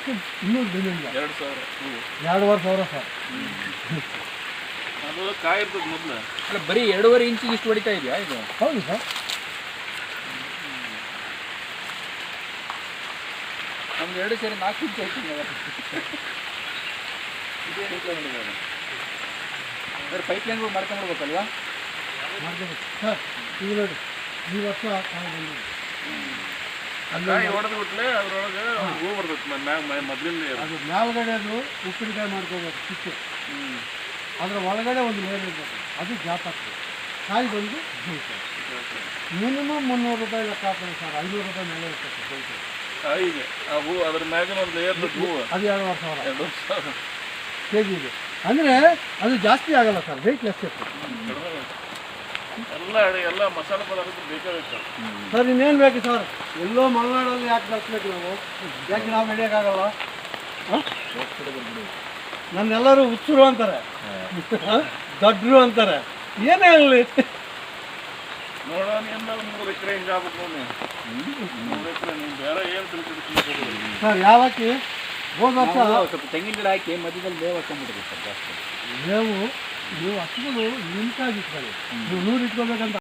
ಅದಕ್ಕೆ ಇನ್ನೂ ಬೆಳೆಯಿಲ್ಲ. 2,500 ಸರ್. ಅದು ಕಾಯಿ ಇರ್ತದೆ ಮೊದಲು. ಅಲ್ಲ ಬರೀ 2.5 ಇಂಚಿಗೆ ಇಷ್ಟು ಹೊಡಿತಾ ಇದೆಯಾ ಇದು? ಹೌದು ಸರ್. ನಮ್ದು 2 ಸೇರಿ 4 ಇಂಚ್ ಆಯ್ತು. ಸರ್ ಪೈಪ್ ಲೈನ್ಗಳು ಮಾಡ್ಕೊಂಡ್ಬಿಡ್ಬೇಕಲ್ವಾ? ಮಾಡ್ಕೋಬೇಕು ಸರ್. ಈಗ ನೋಡಿ ಈ ವರ್ಷ ಕಾಯಿ ಬಂದಿದೆ. ಕಾಯಿ ಹೊಡೆದು ಬಿಟ್ಲೆ ಅದ್ರೊಳಗೆ ಹೂ ಬರ್ತದೆ ಮೊದಲಿಂದ. ಅದು ಮೇಲ್ಗಡೆ ಅದು ಉಪ್ಪಿನಕಾಯಿ ಮಾಡ್ಕೋಬೇಕು ಚಿಕ್ಕೆ. ಅದರ ಒಳಗಡೆ ಒಂದು ಲೇಯರ್ ಇರಬೇಕು, ಅದು ಗ್ಯಾಪ್ ಆಗ್ತದೆ. ಕಾಯಿ ಬಂದು ಬೀಳ್ತದೆ. ಮಿನಿಮಮ್ 300 ರೂಪಾಯಿ ಲೆಕ್ಕ ಹಾಕೋದು ಸರ್. 500 ರೂಪಾಯಿ ಮೇಲೆ ಇರ್ತದೆ ಬೀಳ್ತದೆ ಕಾಯಿಗೆ. ಆ ಹೂ ಅದ್ರ ಮ್ಯಾಗಿನ ಒಂದು ಲೇಯರ್ ಹೂವು ಅದು 2,500 2,000 kg ಇದೆ. ಅಂದರೆ ಅದು ಜಾಸ್ತಿ ಆಗಲ್ಲ ಸರ್, ವೆಯ್ಟ್ ಲೆಸ್ ಇರ್ತದೆ. ಎಲ್ಲ ಮಸಾಲೆ ಪದಾರ್ಥ ಬೇಕಾಗುತ್ತೆ ಸರ್. ಇನ್ನೇನು ಬೇಕು ಸರ್? ಎಲ್ಲೋ ಮಲೆನಾಡಲ್ಲಿ ಯಾಕೆ ಬೆಳೆಸ್ಬೇಕು ನಾವು? ಯಾಕೆ ನಾವು ಬೆಳೆಯೋಕ್ಕಾಗಲ್ಲ? ನನ್ನೆಲ್ಲರೂ ಹುಚ್ಚರು ಅಂತಾರೆ, ದೊಡ್ಡರು ಅಂತಾರೆ. ಏನೇ ಆಗಲಿ ನೋಡೋಣ. ಎಲ್ಲ 3 ಎಕರೆ ಹಿಂಗೆ ಆಗ್ಬೇಕು ನೋಡಿ. 3 ಎಕರೆ ನೀವು ಬೇರೆ ಏನು ತಿಳ್ಕೊಂಡು ಸರ್. ಯಾವಕ್ಕೆ ಹೋದ ವರ್ಷ ಸ್ವಲ್ಪ ತೆಂಗಿನ ಗಿಡ ಹಾಕಿ ಮಧ್ಯದಲ್ಲಿ ಬೇವು ಹಾಕೊಂಡ್ಬಿಡ್ರಿ ಸರ್ ಜಾಸ್ತಿ. ನೀವು ಹಸುಗಳು ನಿಂತಾಗಿಟ್ಕೊಳ್ಳಿ. ನೀವು 100 ಇಟ್ಕೋಬೇಕಂತ